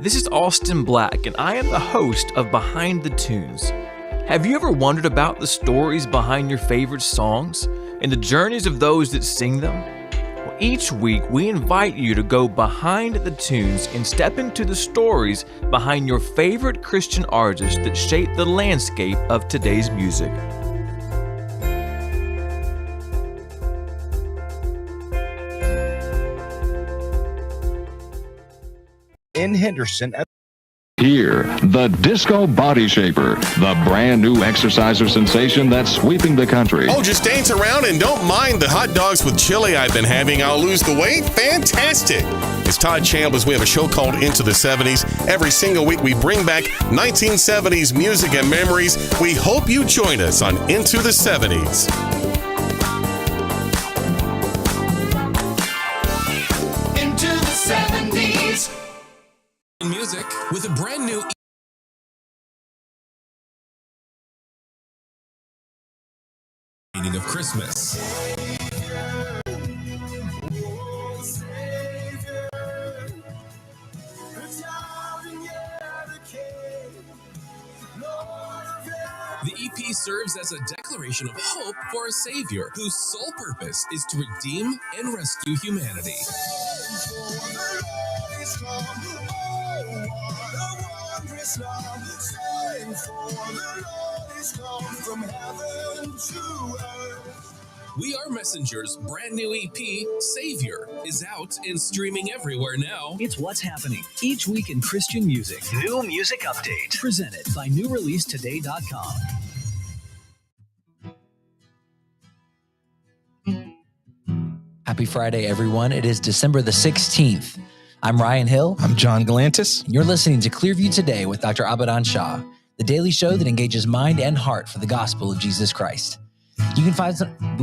This is Austin Black, and I am the host of Behind the Tunes. Have you ever wondered about the stories behind your favorite songs and the journeys of those that sing them? Well, each week, we invite you to go behind the tunes and step into the stories behind your favorite Christian artists that shape the landscape of today's music. In Henderson. Here, the Disco Body Shaper, the brand new exerciser sensation that's sweeping the country. Oh, just dance around and don't mind the hot dogs with chili I've been having. I'll lose the weight. Fantastic. It's Todd Chambliss. We have a show called Into the 70s. Every single week we bring back 1970s music and memories. We hope you join us on Into the 70s. Into the 70s. Music with a brand new meaning of Christmas. The EP serves as a declaration of hope for a Savior whose sole purpose is to redeem and rescue humanity. We Are Messengers' brand new EP, Savior, is out and streaming everywhere now. It's what's happening each week in Christian music. New music update. Presented by NewReleaseToday.com. Happy Friday, everyone. It is December the 16th. I'm Ryan Hill. I'm John Galantis. You're listening to Clearview Today with Dr. Abadan Shah, the daily show that engages mind and heart for the gospel of Jesus Christ. You can find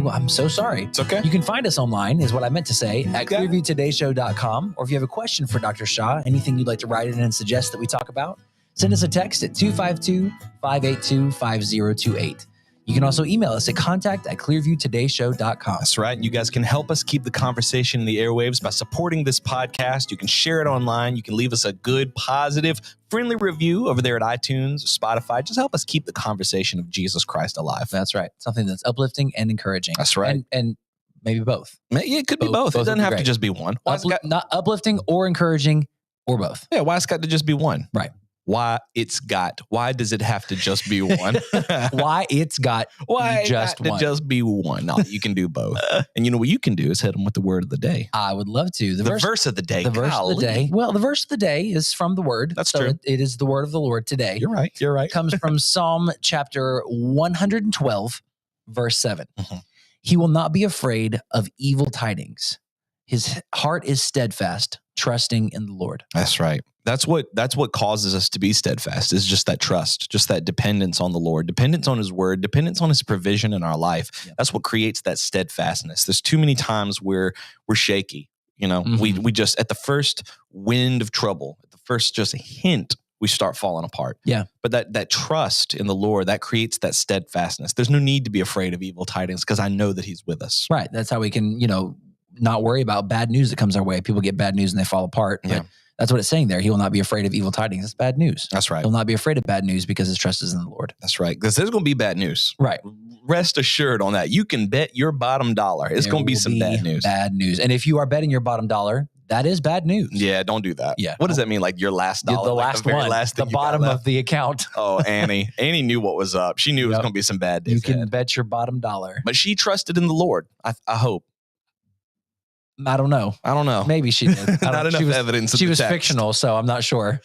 I'm so sorry. It's okay. You can find us online, is what I meant to say, at clearviewtodayshow.com. Or if you have a question for Dr. Shah, anything you'd like to write in and suggest that we talk about, send us a text at 252-582-5028. You can also email us at contact@clearviewtodayshow.com. That's right. You guys can help us keep the conversation in the airwaves by supporting this podcast. You can share it online. You can leave us a good, positive, friendly review over there at iTunes, Spotify. Just help us keep the conversation of Jesus Christ alive. That's right. Something that's uplifting and encouraging. That's right. And maybe both. Yeah, it could be both. It doesn't have to just be one. Not uplifting or encouraging or both. Yeah, why it's got to just be one? Right. Why does it have to just be one? Why it's got just one. Just be one. No, you can do both. And you know what you can do is hit them with the word of the day. I would love to. The verse of the day. The verse of the day. Well, the verse of the day is from the word. That's true. It is the word of the Lord today. You're right. It comes from Psalm chapter 112, verse 7. Mm-hmm. He will not be afraid of evil tidings. His heart is steadfast, trusting in the Lord. That's right. That's what causes us to be steadfast, is just that trust, just that dependence on the Lord, dependence on his word, dependence on his provision in our life. Yep. That's what creates that steadfastness. There's too many times where we're shaky. You know, we just, at the first wind of trouble, at the first just hint, we start falling apart. Yeah. But that trust in the Lord, that creates that steadfastness. There's no need to be afraid of evil tidings because I know that he's with us. Right. That's how we can, not worry about bad news that comes our way. People get bad news and they fall apart. But that's what it's saying there. He will not be afraid of evil tidings. That's bad news. That's right. He'll not be afraid of bad news because his trust is in the Lord. That's right. Because there's going to be bad news. Right. Rest assured on that. You can bet your bottom dollar. It's going to be some bad news. Bad news. And if you are betting your bottom dollar, that is bad news. Yeah, don't do that. Yeah. What does that mean? Like your last dollar? The last one. The bottom of the account. Oh, Annie. Annie knew what was up. She knew it was going to be some bad days. You can bet your bottom dollar. But she trusted in the Lord. I hope. I don't know. Maybe she did. Not enough evidence. She was fictional, so I'm not sure.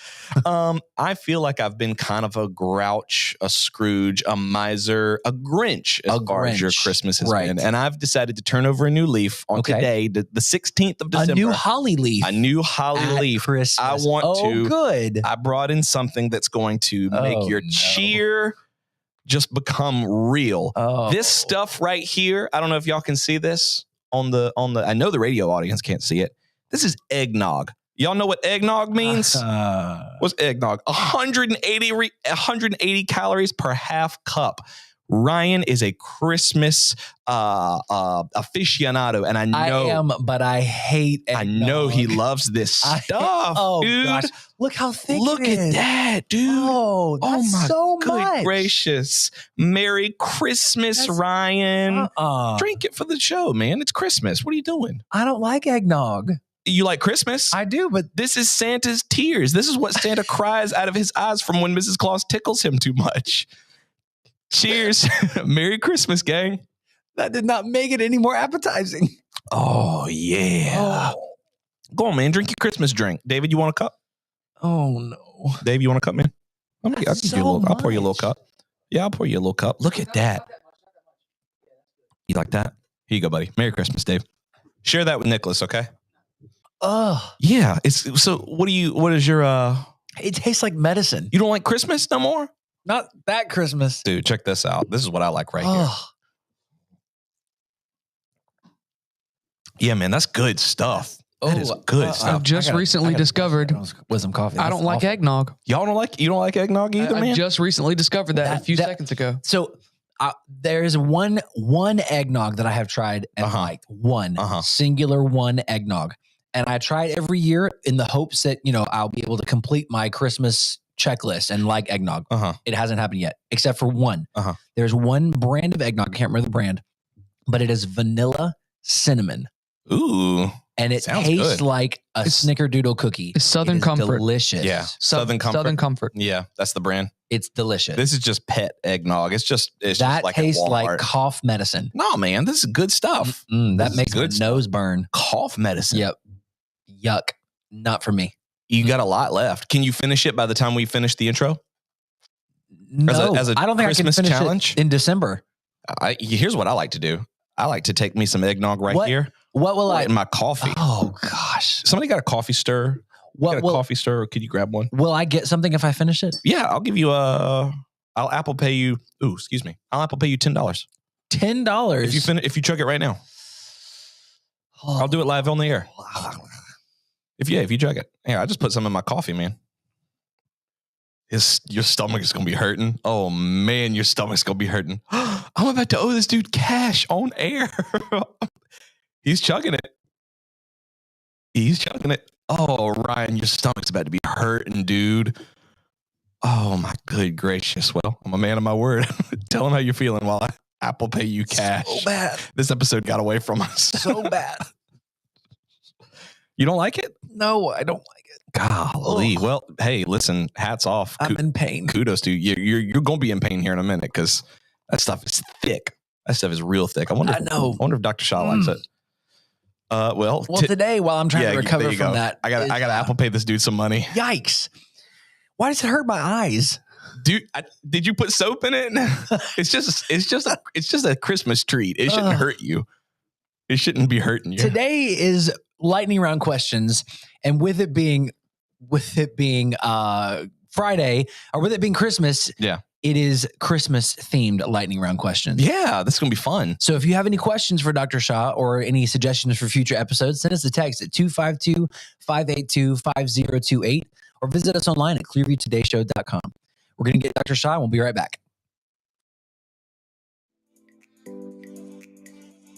I feel like I've been kind of a Grouch, a Scrooge, a miser, a Grinch as far as your Christmas has been. And I've decided to turn over a new leaf on today, the 16th of December. A new holly leaf. A new holly leaf. Christmas. I want to. Good. I brought in something that's going to make your cheer just become real. This stuff right here, I don't know if y'all can see this. On the I know the radio audience can't see it. This is eggnog. Y'all know what eggnog means? What's eggnog? 180 calories per half cup. Ryan is a Christmas aficionado, and I know I am, but I hate I eggnog. know he loves this stuff, Oh dude. gosh, look how thick Look it at is. that, dude. Oh, that's my so good much. gracious. Merry Christmas, That's- Ryan. Drink. Drink it for the show, man. It's Christmas. What are you doing? I don't like eggnog. You like Christmas? I do, but This is Santa's tears. This is what Santa cries out of his eyes from when Mrs. Claus tickles him too much. Cheers. Merry Christmas, gang. that did not make it any more appetizing. Oh, yeah. Oh, Go on, man. Drink your Christmas drink. David, you want a cup? oh no. Dave, you want a cup, man? I'll give That's you a little. so I'll pour you a little much. cup. Yeah, I'll pour you a little cup. Look at that. You like that? Here you go, buddy. Merry Christmas, Dave. Share that with Nicholas, okay? Ugh. Yeah. It's so. What is your? It tastes like medicine. You don't like Christmas no more, Not that Christmas. dude? Check this out. This is what I like right here. Ugh. Yeah, man, that's good stuff. That is good stuff. I've just recently discovered with some coffee. I don't like eggnog. Y'all don't like? You don't like eggnog either, I man? just recently discovered that, That- a few that- seconds ago. So there's one eggnog that I have tried and liked. One singular one eggnog, and I try it every year in the hopes that I'll be able to complete my Christmas checklist and like eggnog. It hasn't happened yet, except for one. There's one brand of eggnog. I can't remember the brand, but it is vanilla cinnamon. Ooh. And it Sounds tastes good. like a snickerdoodle cookie. It's Southern It is Comfort. delicious. Yeah. Southern Comfort. Southern Comfort. Yeah, that's the brand. It's delicious. This is just pet eggnog. It's just that like at tastes like Walmart. cough medicine. No, man, this is good stuff. That This is makes my good stuff. nose burn. Cough medicine. Yep. Yuck. Not for me. You got a lot left. Can you finish it by the time we finish the intro? No, as a I don't think Christmas I can finish challenge? it in December. Here's what I like to do. I like to take me some eggnog right What- here. What will I? In my coffee. Oh gosh. Somebody got a coffee stir? What Got a will? coffee stir? Or could you grab one? Will I get something if I finish it? Yeah, I'll give you I'll Apple Pay you. Ooh, excuse me. I'll Apple Pay you $10 $10. if you chug it right now. I'll do it live on the air. If you chug it. Here, I just put some in my coffee, man. Your stomach is gonna be hurting. Oh man, your stomach's gonna be hurting. I'm about to owe this dude cash on air. He's chugging it. He's chugging it. Oh, Ryan, your stomach's about to be hurting, dude. Oh my good gracious. Well, I'm a man of my word. Tell him how you're feeling while I Apple Pay you cash. So bad. This episode got away from us. So bad. You don't like it? No, I don't like it. Golly. Ugh. Well, hey, listen, hats off. I'm in pain. Kudos to you. You're going to be in pain here in a minute because that stuff is thick. That stuff is real thick. I wonder if Dr. Shaw likes it. Well, Today, while I'm trying to there recover you from go. that, I got to Apple Pay this dude some money. Yikes. Why does it hurt my eyes? Dude, did you put soap in it? It's just a Christmas treat. It shouldn't hurt you. It shouldn't be hurting you. Today is lightning round questions, and with it being Friday, or with it being Christmas, it is Christmas themed lightning round questions. Yeah, that's gonna be fun. So if you have any questions for Dr. Shaw or any suggestions for future episodes, send us a text at 252-582-5028 or visit us online at clearviewtodayshow.com. We're going to get Dr. Shaw and we'll be right back.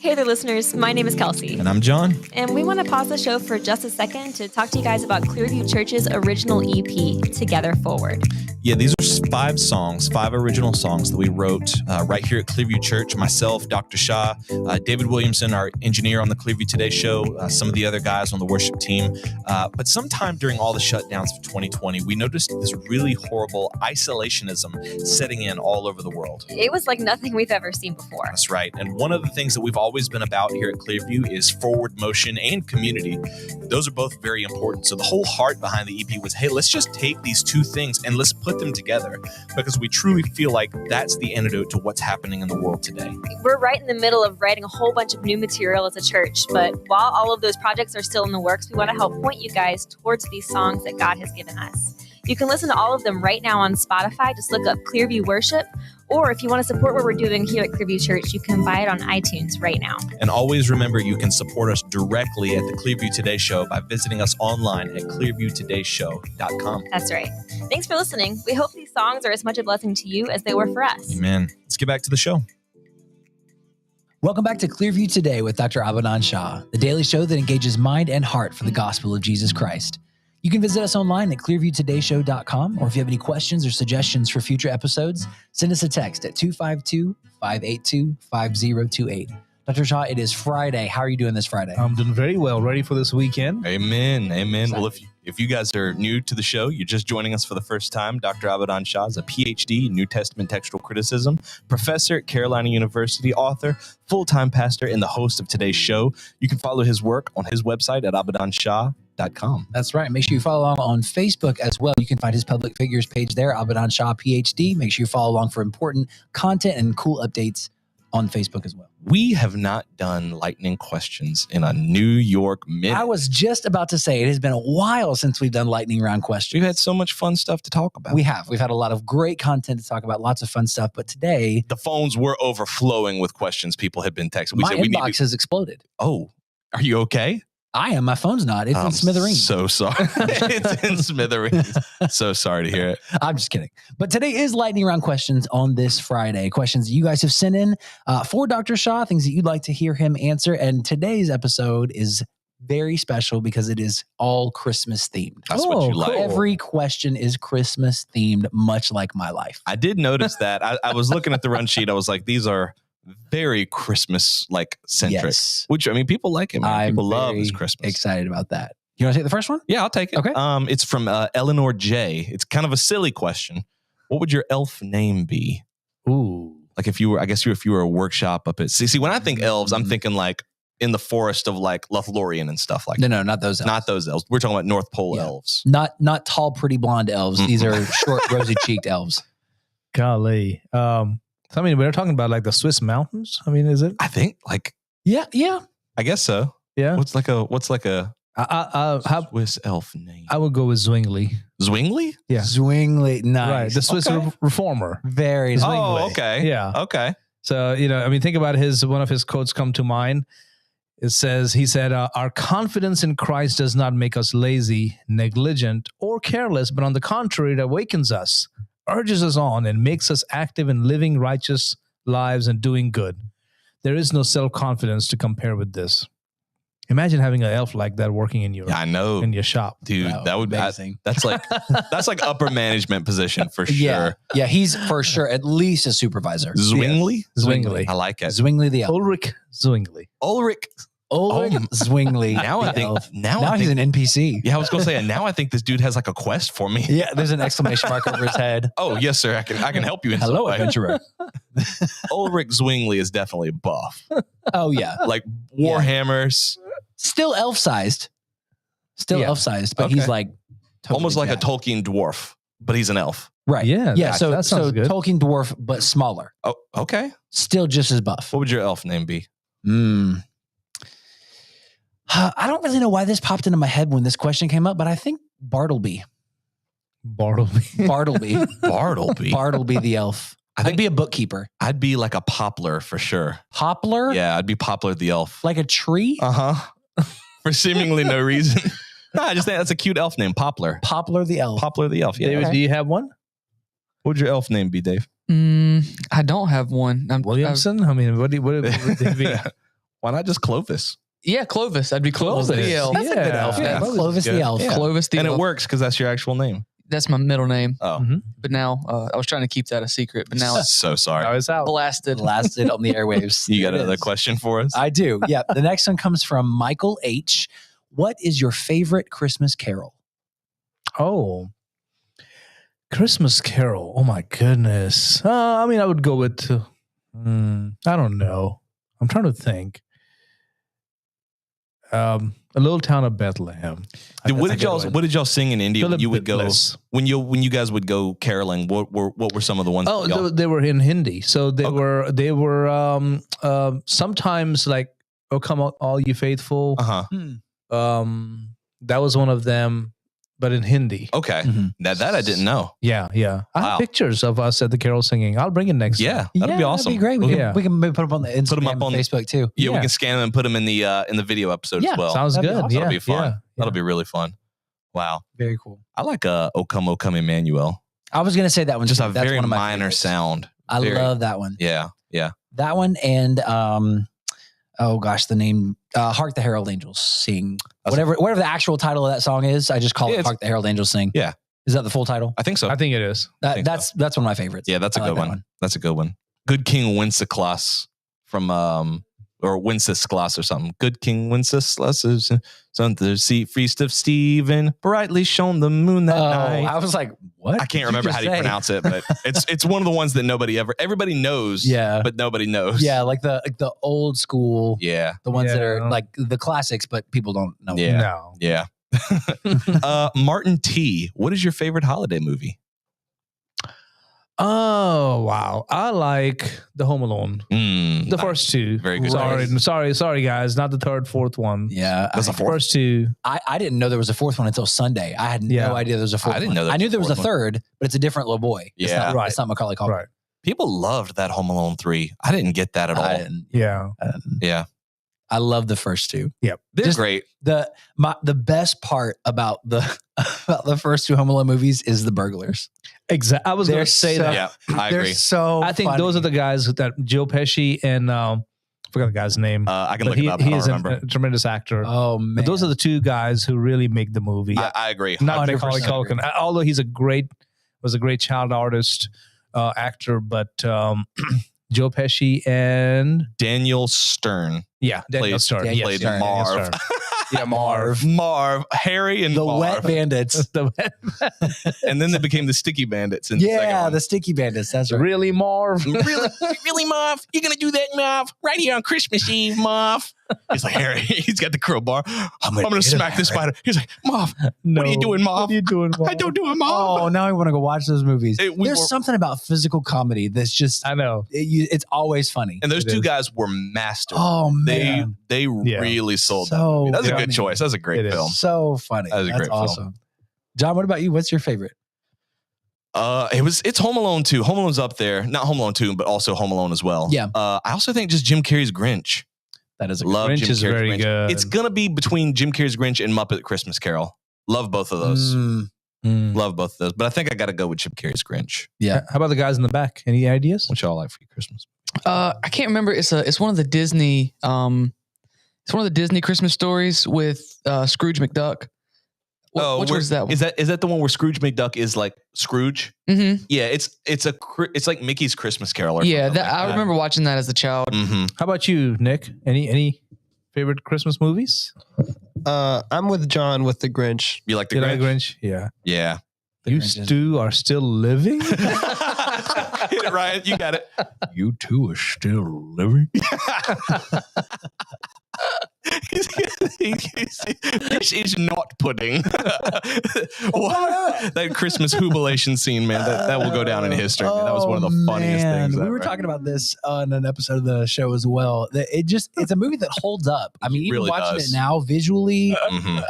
Hey there, listeners. My name is Kelsey. And I'm John. And we want to pause the show for just a second to talk to you guys about Clearview Church's original EP, Together Forward. Yeah, these are 5 original songs that we wrote right here at Clearview Church. Myself, Dr. Shaw, David Williamson, our engineer on the Clearview Today show, some of the other guys on the worship team. But sometime during all the shutdowns of 2020, we noticed this really horrible isolationism setting in all over the world. It was like nothing we've ever seen before. That's right. And one of the things that we've always been about here at Clearview is forward motion and community. Those are both very important. So the whole heart behind the EP was, hey, let's just take these two things and let's put them together, because we truly feel like that's the antidote to what's happening in the world today. We're right in the middle of writing a whole bunch of new material as a church, but while all of those projects are still in the works, we want to help point you guys towards these songs that God has given us. You can listen to all of them right now on Spotify. Just look up Clearview Worship, Or if you want to support what we're doing here at Clearview Church, you can buy it on iTunes right now. And always remember, you can support us directly at the Clearview Today Show by visiting us online at clearviewtodayshow.com. That's right. Thanks for listening. We hope these songs are as much a blessing to you as they were for us. Amen. Let's get back to the show. Welcome back to Clearview Today with Dr. Abadan Shah, the daily show that engages mind and heart for the gospel of Jesus Christ. You can visit us online at clearviewtodayshow.com, or if you have any questions or suggestions for future episodes, send us a text at 252-582-5028. Dr. Shah, it is Friday. How are you doing this Friday? I'm doing very well. Ready for this weekend? Amen. Amen. Well, if you guys are new to the show, you're just joining us for the first time, Dr. Abadan Shah is a PhD in New Testament textual criticism, professor at Carolina University, author, full-time pastor, and the host of today's show. You can follow his work on his website at abadanshah.com. That's right. Make sure you follow along on Facebook as well. You can find his public figures page there, Abadan Shah, PhD. Make sure you follow along for important content and cool updates on Facebook as well. We have not done lightning questions in a New York minute. I was just about to say, it has been a while since we've done lightning round questions. We've had so much fun stuff to talk about. We have. We've had a lot of great content to talk about, lots of fun stuff. But today, the phones were overflowing with questions people had been texting. my inbox has exploded. Oh, are you okay? I am. My phone's not. It's in smithereens. So sorry. It's in smithereens. So sorry to hear it. I'm just kidding. But today is lightning round questions on this Friday. Questions that you guys have sent in for Dr. Shah, things that you'd like to hear him answer. And today's episode is very special because it is all Christmas themed. That's what you like. Every question is Christmas themed, much like my life. I did notice that. I was looking at the run sheet. I was like, these are very Christmas like centric, Yes. which I mean, people like it. Man. I'm People love very this Christmas. excited about that. You want to take the first one? Yeah, I'll take it. Okay. It's from Eleanor J. It's kind of a silly question. What would your elf name be? Ooh. Like if you were, if you were a workshop up at, see, when I think elves, I'm thinking like in the forest of like Lothlorien and stuff like that. No, not those elves. Not those elves. We're talking about North Pole elves. Not tall, pretty blonde elves. These are short, rosy-cheeked elves. Golly. I mean, we're talking about like the Swiss mountains. I mean, is it? I think like, Yeah. I guess so. Yeah. What's like a How, Swiss elf name? I would go with Zwingli. Zwingli? Yeah. Zwingli. Nice. Right. The Swiss reformer. Very nice. Oh, okay. Yeah. Okay. So, I mean, think about one of his quotes come to mind. He said, our confidence in Christ does not make us lazy, negligent, or careless, but on the contrary, it awakens us, urges us on, and makes us active in living righteous lives and doing good. There is no self-confidence to compare with this. Imagine having an elf like that working in your in your shop. Dude, that would be amazing. That's like upper management position for sure. Yeah, he's for sure at least a supervisor. Zwingli? Zwingli. I like it. Zwingli the elf. Ulrich Zwingli. Ulrich Zwingli. Now I think he's an NPC. Yeah, I was gonna say, and now I think this dude has like a quest for me. Yeah, there's an exclamation mark over his head. Oh yes, sir. I can help you in Hello, some way. adventurer. Ulrich Zwingli is definitely buff. Oh yeah, like Warhammers. Still elf sized. Elf sized, but he's like totally almost like a Tolkien dwarf, but he's an elf. Right. Yeah. Yeah. So good. Tolkien dwarf, but smaller. Oh, okay. Still just as buff. What would your elf name be? I don't really know why this popped into my head when this question came up, but I think Bartleby. Bartleby the elf. I'd be a bookkeeper. I'd be like a poplar for sure. Poplar? Yeah, I'd be Poplar the elf. Like a tree? For seemingly no reason. No, I just think that's a cute elf name, Poplar. Poplar the elf. Poplar the elf. Yeah. David, do you have one? What would your elf name be, Dave? I don't have one. Williamson? I mean, what would it be? Why not just Clovis? Yeah, Clovis. I'd be Clovis the elf. That's a good elf name. Clovis the elf. Yeah. Clovis the elf. And it works because that's your actual name. That's my middle name. Oh. But now, I was trying to keep that a secret, but now it's so sorry. I was out. Blasted on the airwaves. You got another question for us? I do. Yeah. The next one comes from Michael H. What is your favorite Christmas carol? Oh, Christmas carol. Oh my goodness. I mean, I would go with, I don't know. I'm trying to think. A Little Town of Bethlehem. What did y'all sing in India when you would go when you guys would go caroling? What were some of the ones? Oh, they were in Hindi. So they were sometimes like, "Oh Come All You Faithful." Uh-huh. That was one of them. but in Hindi. Okay. That I didn't know. Yeah. I Wow. have pictures of us at the carol singing. I'll bring it next time. Yeah, that'd be awesome. That'd be great. We Yeah. can maybe put them on the Instagram, Put 'em up on Facebook too. Yeah, we Yeah. can scan them and put them in the video episode Yeah, as well. Sounds That'd be good. awesome. Yeah. That'll be fun. Yeah. That'll be really fun. Wow. Very cool. I like O Come, O Come Emmanuel. I was gonna say that one. Just too. a That's very one of my minor favorites. sound. I Very- love that one. Yeah. That one and oh gosh, the name Hark the Herald Angels Sing. Whatever the actual title of that song is, I just call Yeah, it it's- Hark the Herald Angels Sing. Yeah. Is that the full title? I think so. I think it is. think That's one of my favorites. Yeah, that's a I good like one. that That's a good one. Good King Wenceslas from or Wenceslas or something. Good King Wenceslas is on the feast of Stephen, brightly shone the moon that night. I was like, what? I can't remember how to pronounce it, but it's one of the ones that everybody knows. Yeah. but nobody knows. Yeah, like the old school, Yeah. the ones that are Yeah. like the classics, but people don't know. Yeah. No. Yeah. Martin T, what is your favorite holiday movie? Oh wow. I like the Home Alone. Mm, The first two. Very good. Sorry, guys. Not the third, fourth one. Yeah, That's a fourth. First two. I didn't know there was a fourth one until Sunday. I had Yeah. no idea there was a fourth. I didn't one. know there I was knew a there was a fourth one. third, but it's a different little boy. It's Yeah. not, Right. It's not Macaulay Culkin. Right. People loved that Home Alone 3. I didn't get that at all. I didn't. Yeah. Yeah. I love the first two. Yep. They're Just- great. The best part about the about the first two Home Alone movies is the burglars. Exactly. I was going They're to say so- that. Yeah, I They're agree. so. I think those are the guys that Joe Pesci and I forgot the guy's name. I can But look it up. I he don't is remember. a tremendous actor. Oh man, But those are the two guys who really make the movie. I agree. Not 100% Macaulay Culkin. agree. Although he's was a great child artist, actor, but Joe Pesci and Daniel Stern Daniel played, Stern. Daniel played Stern. Marv. Daniel Stern. yeah, Marv, Harry and the Marv. Wet Bandits. And then they became the Sticky Bandits in the second Yeah, one. the Sticky Bandits. That's right. Really, Marv? really, Marv? You're going to do that, Marv? Right here on Christmas Eve, Marv? He's like, Harry, he's got the crowbar. I'm going to smack this spider. He's like, Marv, what are you doing, Marv? What are you doing, Marv? I don't do it, Marv. Oh, now I want to go watch those movies. We There's were- something about physical comedy that's just I know. it's always funny. And those It two is. guys were masters. Oh They man, really sold that So movie. That's a funny. good choice. That's a great It is. film. so funny. That was a That's great film. awesome. John, what about you? What's your favorite? It's Home Alone 2. Home Alone's up there. Not Home Alone 2, but also Home Alone as well. Yeah. I also think just Jim Carrey's Grinch. That is a Love Grinch Jim is Carrey's very Grinch. good. It's gonna be between Jim Carrey's Grinch and Muppet Christmas Carol. Love both of those. Love both of those. But I think I got to go with Jim Carrey's Grinch. Yeah. How about the guys in the back? Any ideas? What y'all like for your Christmas? I can't remember. It's one of the Disney. It's one of the Disney Christmas stories with Scrooge McDuck. Which where- was that one? Is that the one where Scrooge McDuck is like Scrooge? Mm-hmm. Yeah, it's like Mickey's Christmas Carol. Or Yeah, something like I remember watching that as a child. Mm-hmm. How about you, Nick? Any favorite Christmas movies? I'm with John with the Grinch. You like the You Grinch? like Grinch? Yeah. Yeah. You two are still living? Ryan, you got it. You two are still living? This is not pudding. That Christmas jubilation scene, man, that will go down in history. Man. That was one of the funniest things. We were ever. talking about this on an episode of the show as well. That it's a movie that holds up. I mean, even really watching does. it now visually, Mhm.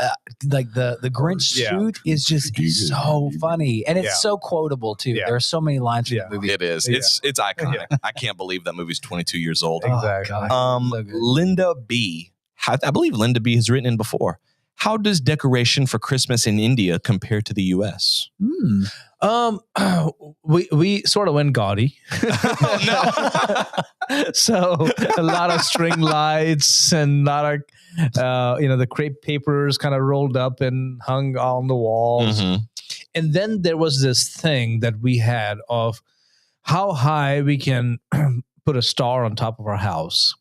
like the Grinch Yeah. suit is just so funny, and it's Yeah. so quotable too. Yeah. There are so many lines from Yeah. the movie. It is. Yeah. It's iconic. I can't believe that movie's 22 years old. Exactly. God, so good. Linda B. I believe Linda B has written in before. How does decoration for Christmas in India compare to the U.S.? We sort of went gaudy. Oh, So a lot of string lights and a lot of the crepe papers kind of rolled up and hung on the walls. Mhm. And then there was this thing that we had of how high we can put a star on top of our house.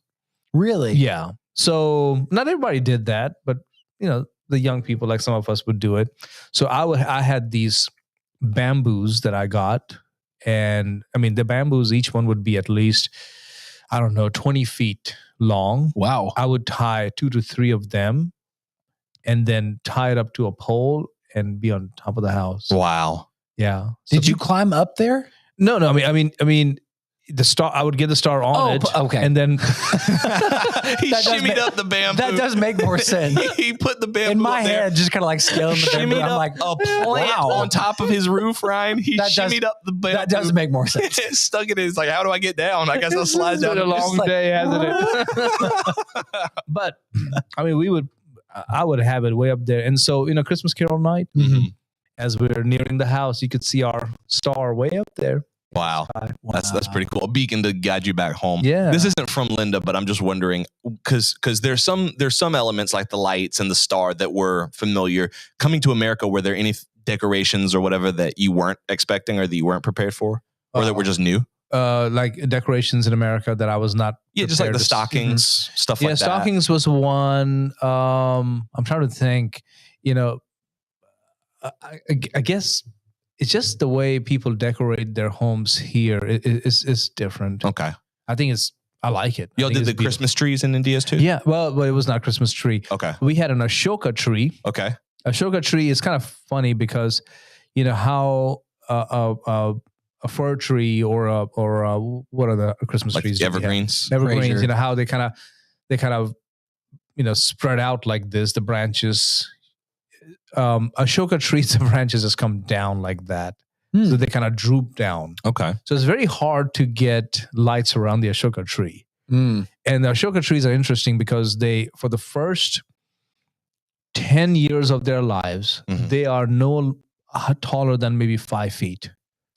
Really? Yeah. So not everybody did that, but the young people, like some of us, would do it. So I had these bamboos that I got, and I mean the bamboos, each one would be at least 20 feet long. Wow. I would tie 2 to 3 of them, and then tie it up to a pole and be on top of the house. Wow. Yeah. Did you climb up there? No. I mean, the star. I would get the star on it. Okay. And then He That does shimmied make- up the bamboo. That does make more sense. He put the bamboo In my up there. head, just kind of like scaling the bamboo. Shimmied I'm up like, a plant on top of his roof, Ryan. He That does- shimmied up the bamboo. that does make more sense. Stuck it in. He's like, how do I get down? I guess I'll slide It's down. been a Just long like- day, hasn't it? But I mean, I would have it way up there. And so, Christmas Carol night, as we're nearing the house, you could see our star way up there. Wow. That's pretty cool. A beacon to guide you back home. Yeah. This isn't from Linda, but I'm just wondering because there's some elements like the lights and the star that were familiar. Coming to America, were there any decorations or whatever that you weren't expecting or that you weren't prepared for, or that were just new? Like decorations in America that I was not. Yeah, just like the prepared to see. stockings, stuff like that. Yeah, stockings was one. I'm trying to think. I guess it's just the way people decorate their homes here. It's different. Okay. I think I like it. Y'all did the Christmas trees in India's too? Yeah. Well, it was not Christmas tree. Okay. We had an Ashoka tree. Okay. Ashoka tree is kind of funny because how a fir tree or what are the Christmas Like trees? that we have? evergreens? Evergreens. Fraser. How they kind of spread out like this. The branches. Ashoka trees, the branches just come down like that. So they kind of droop down. Okay. So it's very hard to get lights around the Ashoka tree. And the Ashoka trees are interesting because for the first 10 years of their lives, they are no taller than maybe 5 feet.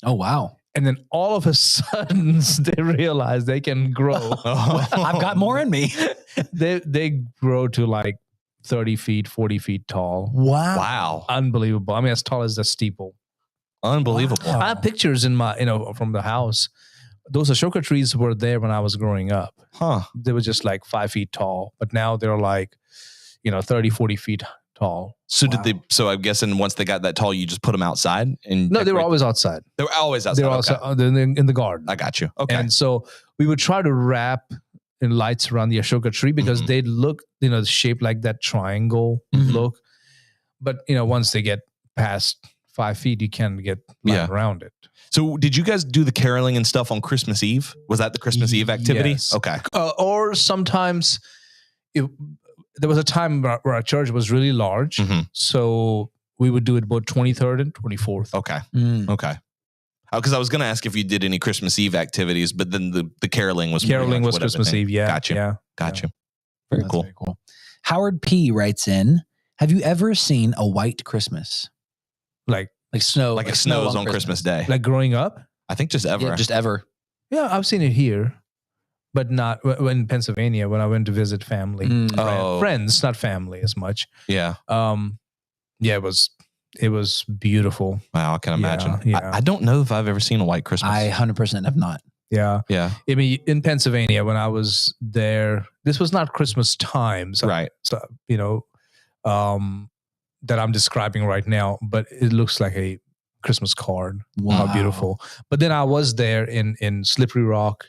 Oh, wow. And then all of a sudden, they realize they can grow. I've got more in me. They grow to like 30 feet, 40 feet tall. Wow. Unbelievable. I mean, as tall as the steeple. Unbelievable. I have pictures in my, from the house. Those Ashoka trees were there when I was growing up. Huh. They were just like 5 feet tall, but now they're like, 30, 40 feet tall. So so I'm guessing once they got that tall, you just put them outside? And No, they were always outside. They were always outside. They were okay. also in the garden. I got you. Okay. And so we would try to wrap in lights around the Ashoka tree because they look, shaped like that triangle look. But, once they get past 5 feet, you can get light around it. So did you guys do the caroling and stuff on Christmas Eve? Was that the Christmas Eve activity? Yes. Okay. Or sometimes there was a time where our church was really large. So we would do it both 23rd and 24th. Okay. Okay. Because I was going to ask if you did any Christmas Eve activities, but then the caroling was Christmas Eve. Yeah. Gotcha. Yeah. Gotcha. Very That's cool. Very cool. Howard P. writes in, have you ever seen a white Christmas? Like snow. Like it snows on Christmas Day. Like growing up? I think just ever. Yeah, just ever. Yeah, I've seen it here, but not in Pennsylvania when I went to visit family. Friends, not family as much. Yeah. Yeah, it was beautiful. Wow, I can imagine. Yeah. I don't know if I've ever seen a white Christmas. I 100% have not. Yeah. Yeah. I mean, in Pennsylvania, when I was there, this was not Christmas time. So, Right. So, that I'm describing right now, but it looks like a Christmas card. Wow. How beautiful. But then I was there in Slippery Rock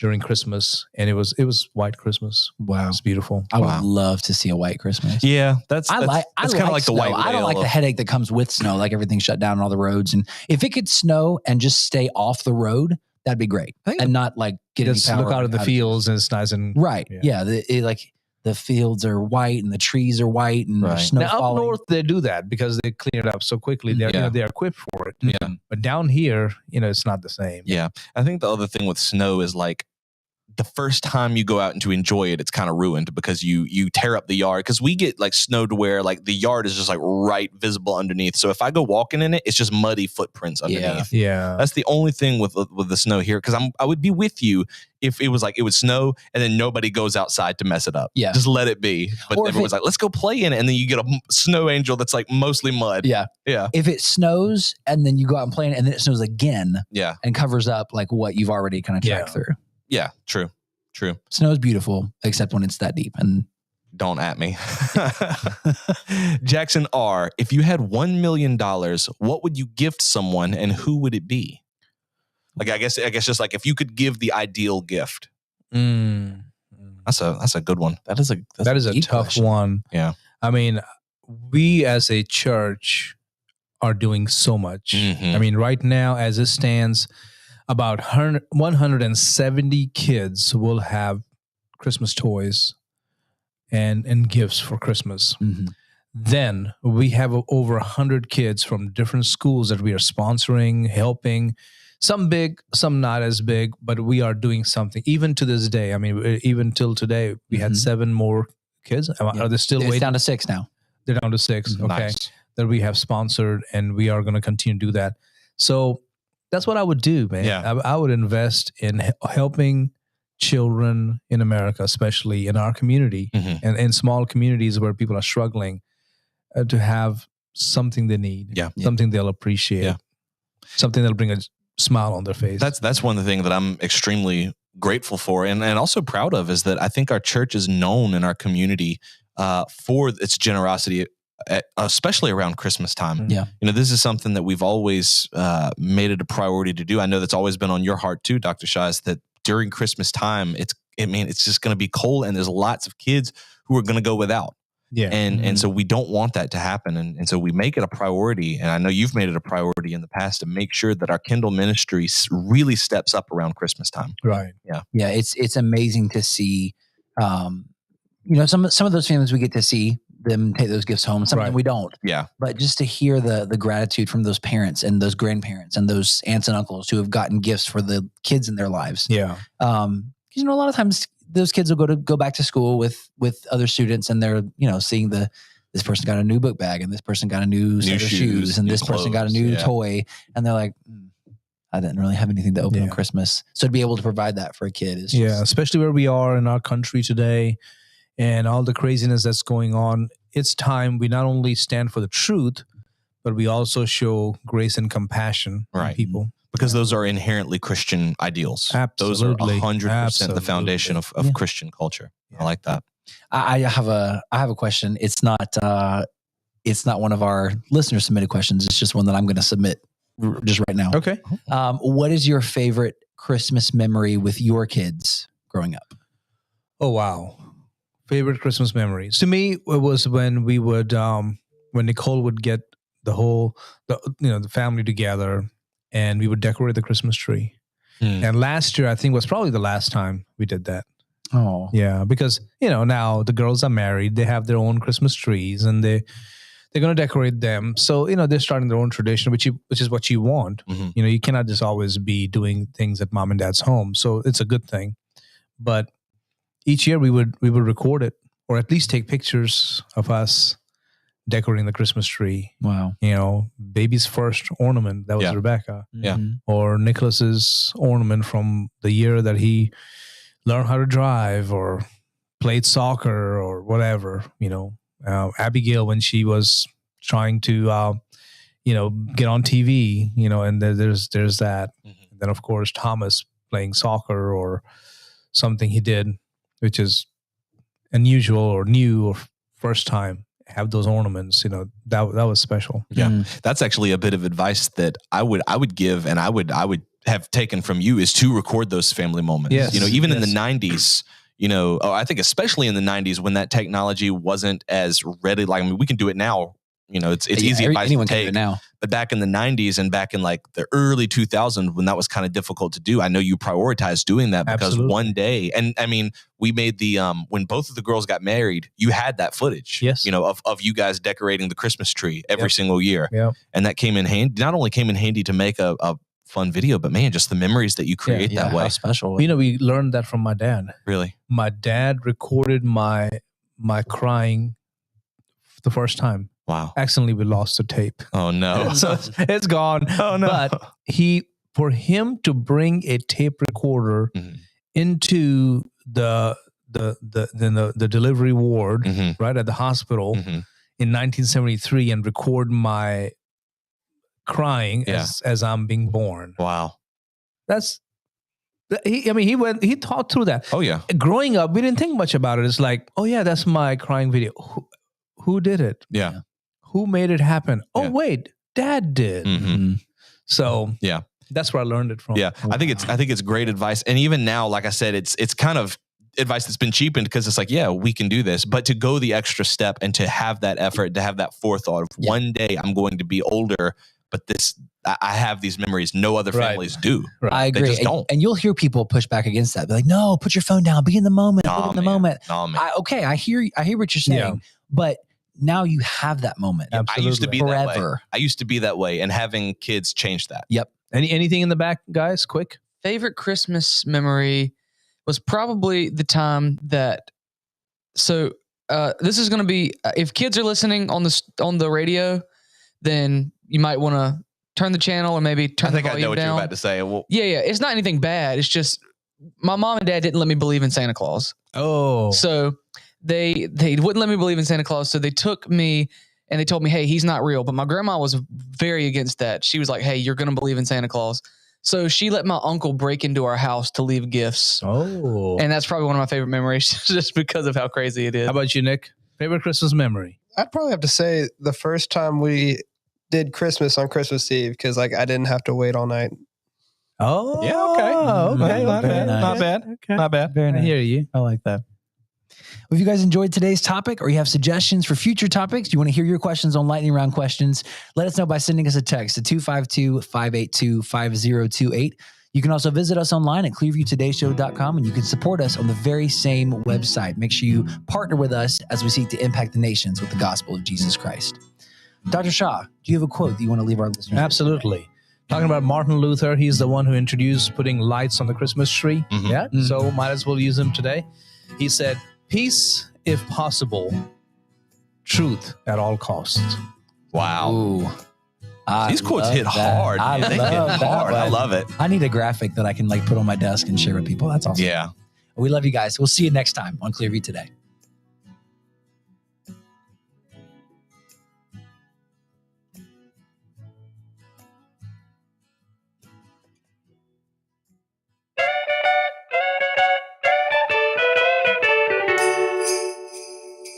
during Christmas, and it was white Christmas. Wow. It's beautiful. I would love to see a white Christmas. Yeah, that's kind of like the snow. white. I don't like the headache that comes with snow, like everything's shut down on all the roads. And if it could snow and just stay off the road, that'd be great. And not like get any Just power. look out in the outages. fields and it's nice and Right. Yeah. The fields are white and the trees are white and there's snow now up falling. north they do that because they clean it up so quickly. They're they're equipped for it. Yeah. But down here, it's not the same. Yeah. I think the other thing with snow is like the first time you go out and to enjoy it, it's kind of ruined because you tear up the yard. Because we get like snow to where like the yard is just like right visible underneath. So if I go walking in it, it's just muddy footprints underneath. Yeah. That's the only thing with the snow here. Because I would be with you if it was like it would snow and then nobody goes outside to mess it up. Yeah. Just let it be. But Or if everyone's like, let's go play in it. And then you get a snow angel that's like mostly mud. Yeah. Yeah. If it snows and then you go out and play in it and then it snows again Yeah. and covers up like what you've already kind of tracked through. Yeah. True. Snow's beautiful, except when it's that deep. And Don't at me. Jackson R., if you had $1 million, what would you gift someone and who would it be? Like, I guess just like if you could give the ideal gift. That's a good one. That is a deep tough question. one. Yeah. I mean, we as a church are doing so much. Mhm. I mean, right now, as it stands, about 170 kids will have Christmas toys and gifts for Christmas. Then we have over 100 kids from different schools that we are sponsoring, helping. Some big, some not as big, but we are doing something. Even to this day, I mean, even till today, we had 7 more kids. Are they still waiting? It's down to 6 now. They're down to 6. Okay. Nice. That we have sponsored, and we are going to continue to do that. So that's what I would do, man. Yeah. I would invest in helping children in America, especially in our community and in small communities where people are struggling to have something they need, something they'll appreciate, something that'll bring a smile on their face. That's one of the things that I'm extremely grateful for and also proud of is that I think our church is known in our community for its generosity, especially around Christmas time. Yeah. You know, this is something that we've always made it a priority to do. I know that's always been on your heart too, Dr. Shaz, that during Christmas time, it's just going to be cold and there's lots of kids who are going to go without. Yeah. And so we don't want that to happen. And so we make it a priority. And I know you've made it a priority in the past to make sure that our Kindle ministry really steps up around Christmas time. Right. Yeah. Yeah. It's amazing to see, some of those families we get to see them take those gifts home. Some of them we don't. Yeah. But just to hear the gratitude from those parents and those grandparents and those aunts and uncles who have gotten gifts for the kids in their lives. Yeah. Because, a lot of times those kids will go back to school with other students and they're, seeing this person got a new book bag and this person got a new set of shoes and this person got a new toy. And they're like, I didn't really have anything to open on Christmas. So to be able to provide that for a kid is just, especially where we are in our country today and all the craziness that's going on. It's time we not only stand for the truth, but we also show grace and compassion to people. Because those are inherently Christian ideals. Absolutely. Those are 100% the foundation of Christian culture. I like that. I have a question. It's not one of our listener submitted questions. It's just one that I'm going to submit just right now. Okay. What is your favorite Christmas memory with your kids growing up? Oh, wow. Favorite Christmas memories. To me, it was when we would, when Nicole would get the family together and we would decorate the Christmas tree. And last year, I think was probably the last time we did that. Oh, yeah. Because, now the girls are married, they have their own Christmas trees and they're going to decorate them. So, they're starting their own tradition, which is what you want. You cannot just always be doing things at mom and dad's home. So it's a good thing. But each year we would record it or at least take pictures of us decorating the Christmas tree. Wow. Baby's first ornament, that was Rebecca. Yeah. Or Nicholas's ornament from the year that he learned how to drive or played soccer or whatever, Abigail when she was trying to, get on TV, and there's that. And then of course, Thomas playing soccer or something he did, which is unusual or new or first time. Have those ornaments, that was special. Yeah. That's actually a bit of advice that I would give and I would have taken from you is to record those family moments. Yes. Even in the 90s, I think especially in the 90s when that technology wasn't as ready, we can do it now. It's easy advice anyone to can do take. it now. But back in the 90s and back in the early 2000s when that was kind of difficult to do, I know you prioritized doing that because one day, and I mean, we made the, when both of the girls got married, you had that footage, yes, of you guys decorating the Christmas tree every single year. Yeah. And that came in handy, not only came in handy to make a fun video, but man, just the memories that you create that way. How special. We learned that from my dad. Really? My dad recorded my crying the first time. Wow. Accidentally, we lost the tape. Oh no. So it's gone. Oh no. But for him to bring a tape recorder into the delivery ward, right at the hospital in 1973 and record my crying as I'm being born. Wow. He thought through that. Oh yeah. Growing up, we didn't think much about it. It's like, oh yeah, that's my crying video. Who did it? Yeah. Who made it happen? Oh wait, Dad did. So yeah, that's where I learned it from. Yeah, I think it's great advice. And even now, like I said, it's kind of advice that's been cheapened because it's like, yeah, we can do this, but to go the extra step and to have that effort, to have that forethought of one day I'm going to be older, but I have these memories no other families do. I They agree. just don't. And you'll hear people push back against that. Be like, no, put your phone down. Be in the moment. Nah, Live in the man. moment. Nah, man. I hear what you're saying, but now you have that moment. I used to be that way. Forever. I used to be that way, and having kids changed that. Yep. Anything in the back, guys? Quick. Favorite Christmas memory was probably the time that. So this is going to be if kids are listening on the radio, then you might want to turn the channel or maybe turn the volume down. I know what you're about to say. Well, yeah. It's not anything bad. It's just my mom and dad didn't let me believe in Santa Claus. Oh. So they wouldn't let me believe in Santa Claus. So they took me and they told me, hey, he's not real. But my grandma was very against that. She was like, hey, you're going to believe in Santa Claus. So she let my uncle break into our house to leave gifts. Oh. And that's probably one of my favorite memories just because of how crazy it is. How about you, Nick? Favorite Christmas memory? I'd probably have to say the first time we did Christmas on Christmas Eve, because like I didn't have to wait all night. Oh, yeah, okay. Okay, Not bad. nice. Not bad. Okay. Not bad. Very I nice. hear you. I like that. Well, if you guys enjoyed today's topic or you have suggestions for future topics, you want to hear your questions on Lightning Round Questions, let us know by sending us a text to 252-582-5028. You can also visit us online at clearviewtodayshow.com, and you can support us on the very same website. Make sure you partner with us as we seek to impact the nations with the gospel of Jesus Christ. Dr. Shaw, do you have a quote that you want to leave our listeners with? Absolutely. Talking about Martin Luther, he's the one who introduced putting lights on the Christmas tree. Mhm. Yeah. So might as well use him today. He said, peace if possible, truth at all costs. Wow. Ooh. These quotes hit hard. I man. They love hit that hard. I one. love it. I need a graphic that I can like put on my desk and share with people. That's awesome. Yeah. We love you guys. We'll see you next time on Clearview Today.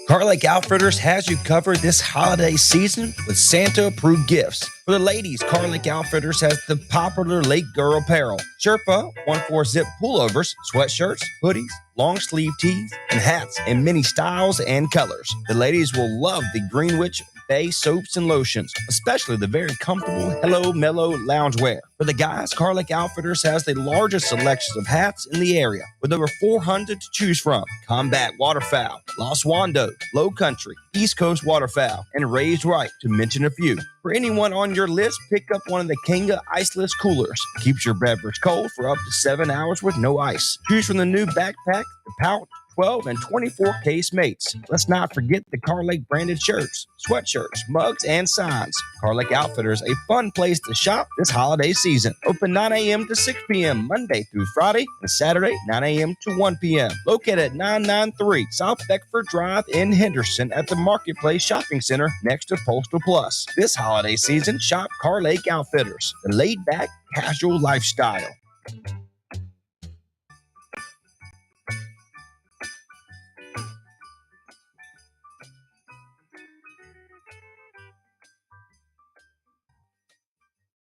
Car Lake Outfitters has you covered this holiday season with Santa-approved gifts. For the ladies, Car Lake Outfitters has the popular Lake Girl apparel, Sherpa 1/4-zip pullovers, sweatshirts, hoodies, long sleeve tees, and hats in many styles and colors. The ladies will love the Greenwich Bay soaps and lotions, especially the very comfortable Hello Mellow loungewear. For the guys, Car Lake Outfitters has the largest selection of hats in the area, with over 400 to choose from. Combat Waterfowl, Los Wando, Low Country, East Coast Waterfowl, and Raised Right, to mention a few. For anyone on your list, pick up one of the Kanga Iceless Coolers. Keeps your beverage cold for up to 7 hours with no ice. Choose from the new backpack, the pouch, 12 and 24 case mates. Let's not forget the Car Lake branded shirts, sweatshirts, mugs, and signs. Car Lake Outfitters, a fun place to shop this holiday season. Open 9 a.m. to 6 p.m. Monday through Friday, and Saturday 9 a.m. to 1 p.m. Located at 993 South Beckford Drive in Henderson at the Marketplace Shopping Center next to Postal Plus. This holiday season, shop Car Lake Outfitters, the laid-back, casual lifestyle.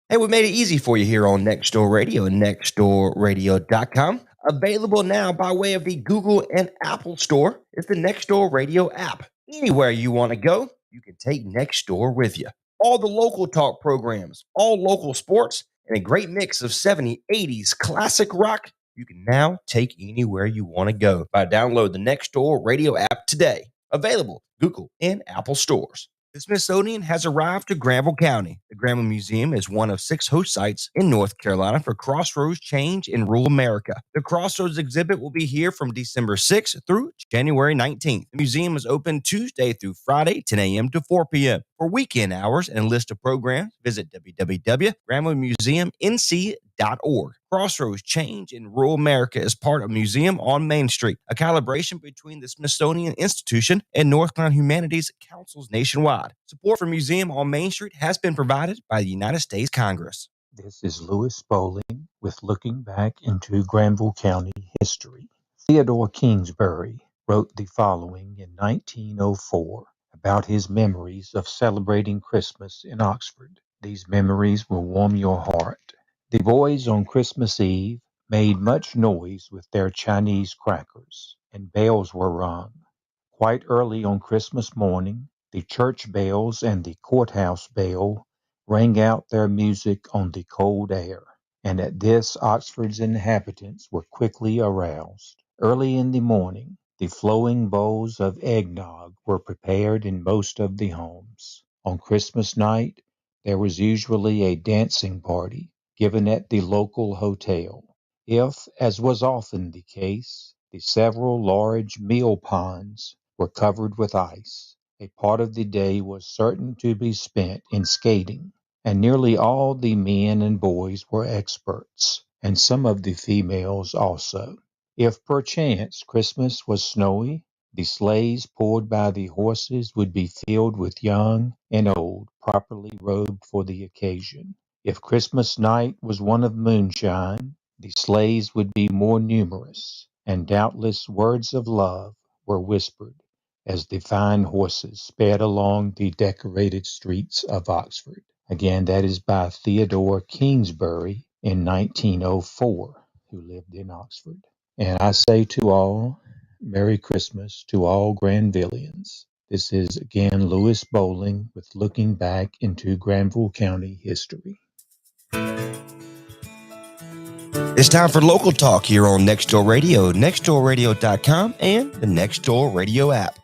Hey, we made it easy for you here on Nextdoor Radio and nextdoorradio.com. Available now by way of the Google and Apple Store is the Nextdoor Radio app. Anywhere you want to go, you can take Nextdoor with you. All the local talk programs, all local sports, and a great mix of 70s, 80s, classic rock, you can now take anywhere you want to go by download the Nextdoor Radio app today. Available Google and Apple stores. The Smithsonian has arrived to Granville County. The Granville Museum is one of 6 host sites in North Carolina for Crossroads Change in Rural America. The Crossroads exhibit will be here from December 6th through January 19th. The museum is open Tuesday through Friday, 10 a.m. to 4 p.m. For weekend hours and a list of programs, visit www.granvillemuseumnc.org. Crossroads Change in Rural America is part of Museum on Main Street, a calibration between the Smithsonian Institution and North Carolina Humanities Councils nationwide. Support for Museum on Main Street has been provided by the United States Congress. This is Louis Bowling with Looking Back into Granville County History. Theodore Kingsbury wrote the following in 1904 about his memories of celebrating Christmas in Oxford. These memories will warm your heart. The boys on Christmas Eve made much noise with their Chinese crackers, and bells were rung. Quite early on Christmas morning, the church bells and the courthouse bell rang out their music on the cold air, and at this Oxford's inhabitants were quickly aroused. Early in the morning, the flowing bowls of eggnog were prepared in most of the homes. On Christmas night, there was usually a dancing party given at the local hotel. If, as was often the case, the several large meal ponds were covered with ice, a part of the day was certain to be spent in skating, and nearly all the men and boys were experts, and some of the females also. If perchance Christmas was snowy, the sleighs pulled by the horses would be filled with young and old, properly robed for the occasion. If Christmas night was one of moonshine, the sleighs would be more numerous, and doubtless words of love were whispered as the fine horses sped along the decorated streets of Oxford. Again, that is by Theodore Kingsbury in 1904, who lived in Oxford. And I say to all, Merry Christmas to all Granvillians. This is again Lewis Bowling with Looking Back into Granville County History. It's time for local talk here on Nextdoor Radio, nextdoorradio.com, and the Nextdoor Radio app.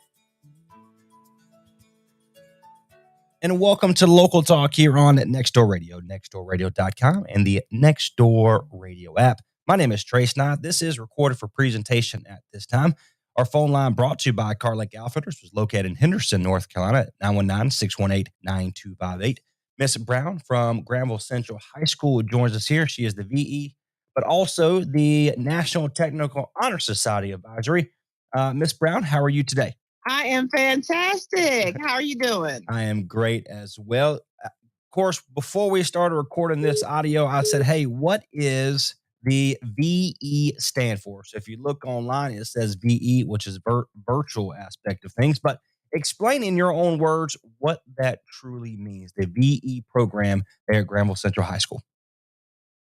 And welcome to local talk here on Nextdoor Radio, nextdoorradio.com, and the Nextdoor Radio app. My name is Trace Knight. This is recorded for presentation at this time. Our phone line brought to you by Car Lake Outfitters was located in Henderson, North Carolina at 919-618-9258. Miss Brown from Granville Central High School joins us here. She is the VE, but also the National Technical Honor Society Advisory. Miss Brown, how are you today? I am fantastic. How are you doing? I am great as well. Of course, before we started recording this audio, I said, hey, what is the VE stand for? So if you look online, it says VE, which is virtual aspect of things. But explain in your own words what that truly means, the VE program there at Granville Central High School.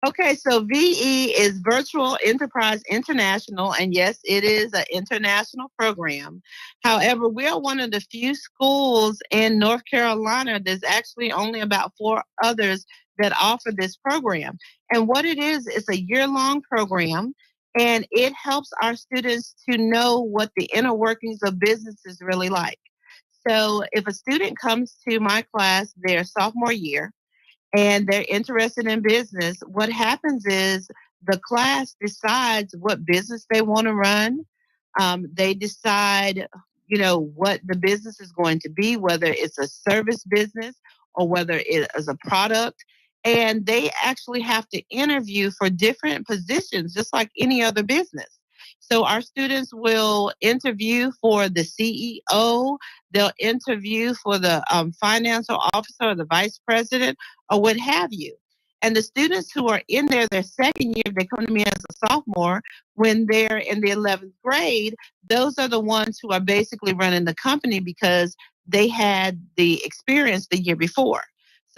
Okay, so VE is Virtual Enterprise International, and yes, it is an international program. However, we are one of the few schools in North Carolina. There's actually only about 4 others that offer this program. And what it is, it's a year-long program, and it helps our students to know what the inner workings of business is really like. So if a student comes to my class their sophomore year, and they're interested in business, what happens is the class decides what business they want to run. They decide, what the business is going to be, whether it's a service business or whether it is a product. And they actually have to interview for different positions, just like any other business. So our students will interview for the CEO, they'll interview for the financial officer or the vice president or what have you. And the students who are in there their second year, they come to me as a sophomore, when they're in the 11th grade, those are the ones who are basically running the company because they had the experience the year before.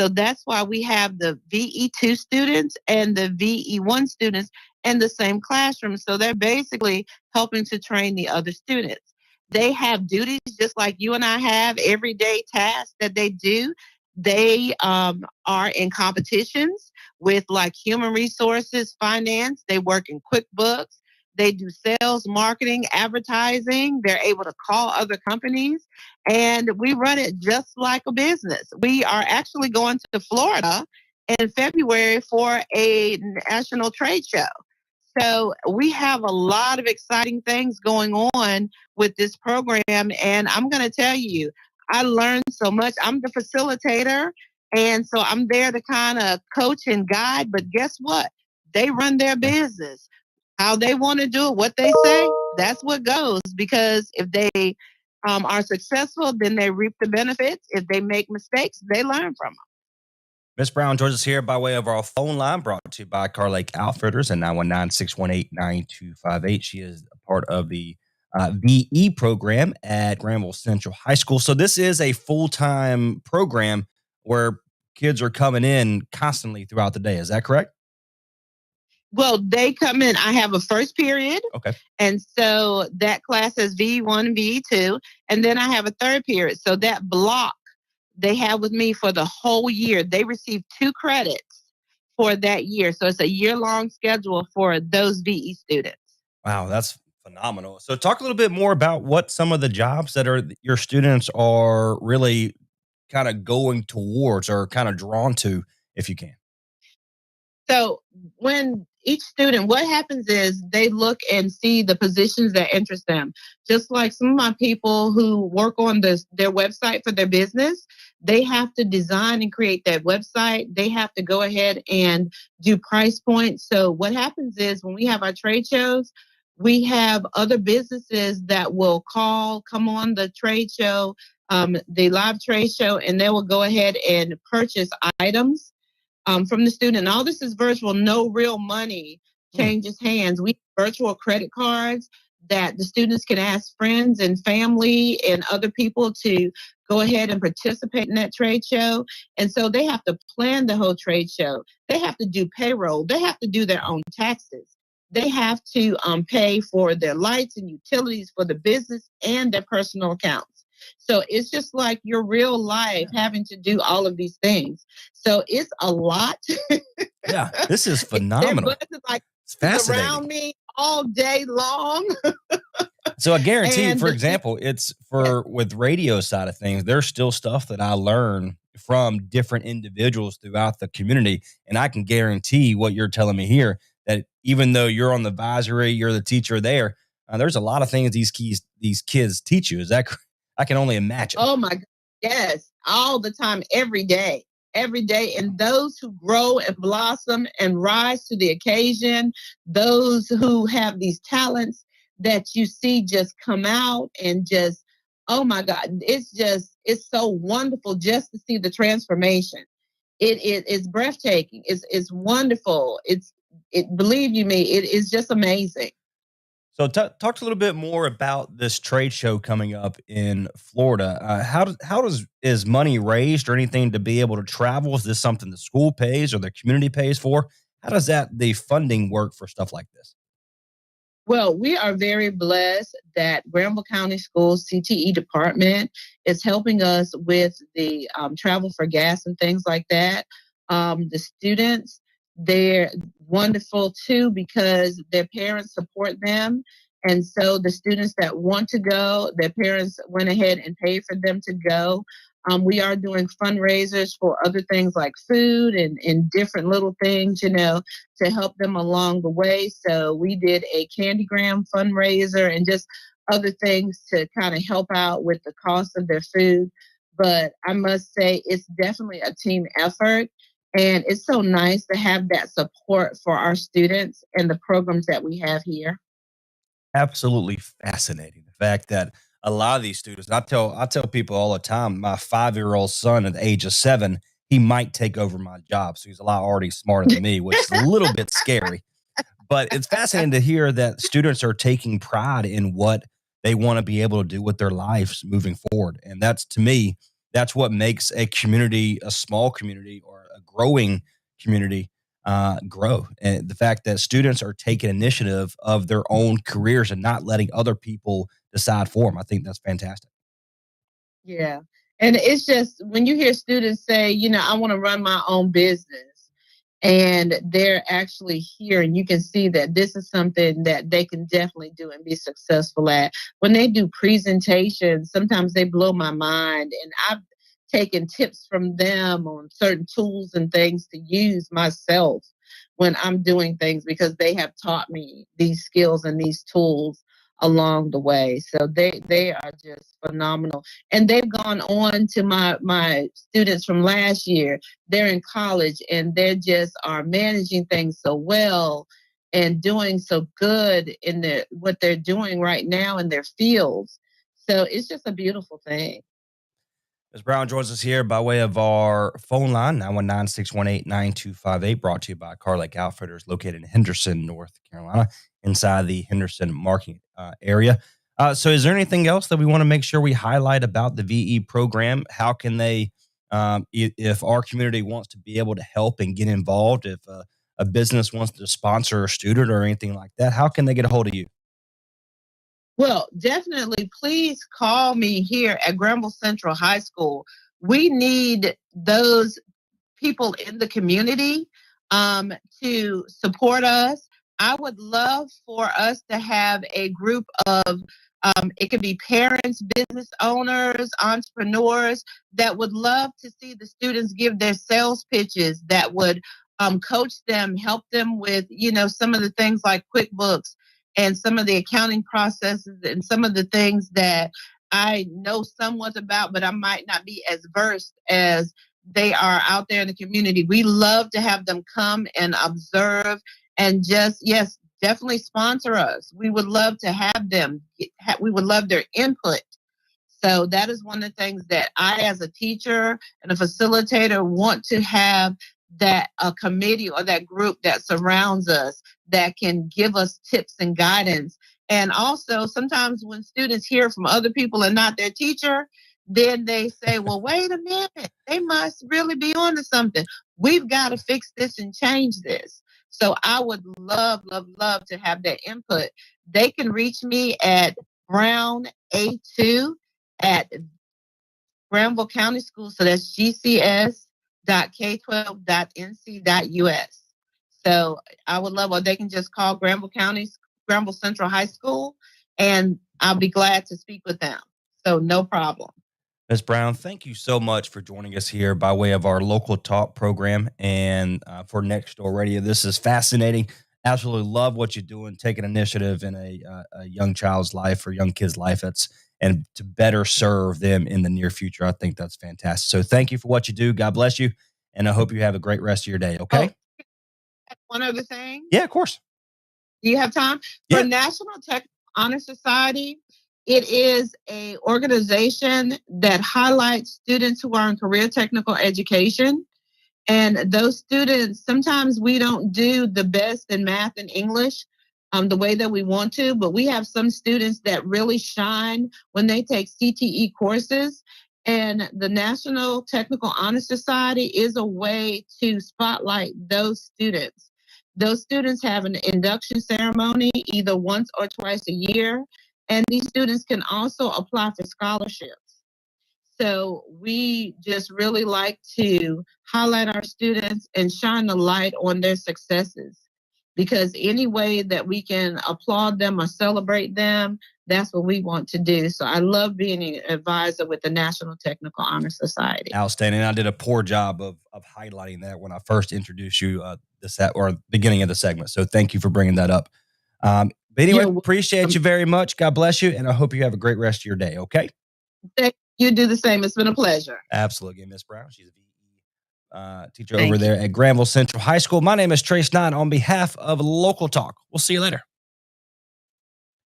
So that's why we have the VE2 students and the VE1 students in the same classroom. So they're basically helping to train the other students. They have duties just like you and I have, everyday tasks that they do. They are in competitions with like human resources, finance. They work in QuickBooks. They do sales, marketing, advertising. They're able to call other companies. And we run it just like a business. We are actually going to Florida in February for a national trade show. So we have a lot of exciting things going on with this program. And I'm going to tell you, I learned so much. I'm the facilitator. And so I'm there to kind of coach and guide. But guess what? They run their business. How they want to do it, what they say, that's what goes. Because if they are successful, then they reap the benefits. If they make mistakes, they learn from them. Ms. Brown joins us here by way of our phone line, brought to you by Car Lake Outfitters at 919-618-9258. She is a part of the VE program at Granville Central High School. So this is a full-time program where kids are coming in constantly throughout the day. Is that correct? Well, they come in. I have a first period. Okay. And so that class is VE1 and VE2. And then I have a third period. So that block they have with me for the whole year. They receive 2 credits for that year. So it's a year-long schedule for those VE students. Wow, that's phenomenal. So talk a little bit more about what some of the jobs that are your students are really kind of going towards or kind of drawn to, if you can. So when each student, what happens is they look and see the positions that interest them. Just like some of my people who work on their website for their business, they have to design and create that website. They have to go ahead and do price points. So what happens is when we have our trade shows, we have other businesses that will come on the trade show, the live trade show, and they will go ahead and purchase items from the student. And all this is virtual, no real money changes hands. We have virtual credit cards that the students can ask friends and family and other people to go ahead and participate in that trade show. And so they have to plan the whole trade show. They have to do payroll. They have to do their own taxes. They have to pay for their lights and utilities for the business and their personal accounts. So it's just like your real life having to do all of these things. So it's a lot. Yeah, this is phenomenal. It's fascinating. Around me all day long. So I guarantee you, And for the- example, it's with radio side of things, there's still stuff that I learn from different individuals throughout the community. And I can guarantee what you're telling me here, that even though you're on the advisory, you're the teacher there, there's a lot of things these kids teach you. Is that correct? I can only imagine. Oh my God. Yes. All the time, every day. And those who grow and blossom and rise to the occasion, those who have these talents that you see just come out and just, oh my God, it's so wonderful just to see the transformation. It's breathtaking. It's wonderful. Believe you me, it is just amazing. So talk a little bit more about this trade show coming up in Florida. Is money raised or anything to be able to travel? Is this something the school pays or the community pays for? How does the funding work for stuff like this? Well, we are very blessed that Granville County Schools CTE department is helping us with the travel for gas and things like that. The students, they're wonderful too because their parents support them. And so the students that want to go, their parents went ahead and paid for them to go. We are doing fundraisers for other things like food and different little things, to help them along the way. So we did a Candygram fundraiser and just other things to kind of help out with the cost of their food. But I must say it's definitely a team effort. And it's so nice to have that support for our students and the programs that we have here. Absolutely fascinating. The fact that a lot of these students, and I tell people all the time, my 5-year-old son at the age of 7, he might take over my job. So he's a lot already smarter than me, which is a little bit scary. But it's fascinating to hear that students are taking pride in what they want to be able to do with their lives moving forward. And that's, to me, that's what makes a community, a small community or a growing community grow. And the fact that students are taking initiative of their own careers and not letting other people decide for them. I think that's fantastic. Yeah. And it's just when you hear students say, I want to run my own business, and they're actually here and you can see that this is something that they can definitely do and be successful at. When they do presentations, sometimes they blow my mind, and I've taken tips from them on certain tools and things to use myself when I'm doing things because they have taught me these skills and these tools along the way. So they are just phenomenal. And they've gone on to my students from last year. They're in college and they just are managing things so well and doing so good in what they're doing right now in their fields. So it's just a beautiful thing. Ms. Brown joins us here by way of our phone line, 919-618-9258, brought to you by Car Lake Outfitters, located in Henderson, North Carolina, inside the Henderson market area. So is there anything else that we want to make sure we highlight about the VE program? How can they, if our community wants to be able to help and get involved, if a business wants to sponsor a student or anything like that, how can they get a hold of you? Well, definitely, please call me here at Granville Central High School. we need those people in the community to support us. I would love for us to have a group of, it could be parents, business owners, entrepreneurs that would love to see the students give their sales pitches, that would coach them, help them with, some of the things like QuickBooks and some of the accounting processes and some of the things that I know somewhat about, but I might not be as versed as they are out there in the community. We love to have them come and observe and just, yes, definitely sponsor us. We would love to have them. We would love their input. So that is one of the things that I, as a teacher and a facilitator, want to have, that a committee or that group that surrounds us that can give us tips and guidance. And also, sometimes when students hear from other people and not their teacher, then they say, well, wait a minute, they must really be on to something. We've got to fix this and change this. So I would love, love, love to have their input. They can reach me at Brown A2 at Granville County School. So that's gcs.k12.nc.us. So I would love, or they can just call Granville Central High School, and I'll be glad to speak with them. So no problem. Ms. Brown, thank you so much for joining us here by way of our Local Talk program and for Next Door Radio. This is fascinating. Absolutely love what you're doing, taking initiative in a young child's life or young kid's life. And to better serve them in the near future. I think that's fantastic. So thank you for what you do. God bless you. And I hope you have a great rest of your day. Okay. Oh, one other thing. Yeah, of course. Do you have time? Yeah. For National Technical Honor Society, it is a organization that highlights students who are in career technical education. And those students, sometimes we don't do the best in math and English the way that we want to, but we have some students that really shine when they take CTE courses. And the National Technical Honor Society is a way to spotlight those students. Those students have an induction ceremony either once or twice a year, and these students can also apply for scholarships. So we just really like to highlight our students and shine the light on their successes, because any way that we can applaud them or celebrate them, that's what we want to do. So I love being an advisor with the National Technical Honor Society. Outstanding. I did a poor job of highlighting that when I first introduced you beginning of the segment. So thank you for bringing that up. But anyway, appreciate you very much. God bless you. And I hope you have a great rest of your day. Okay. You do the same. It's been a pleasure. Absolutely. Ms. Brown, she's a teacher over there at Granville Central High School. My name is Trace Nine on behalf of Local Talk. We'll see you later.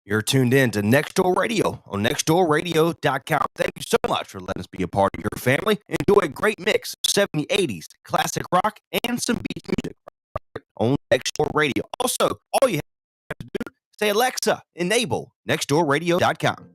You're tuned in to Next Door Radio on nextdoorradio.com. Thank you so much for letting us be a part of your family. Enjoy a great mix of 70s, 80s, classic rock, and some beat music on Next Door Radio. Also, all you have to do is say, Alexa, enable nextdoorradio.com.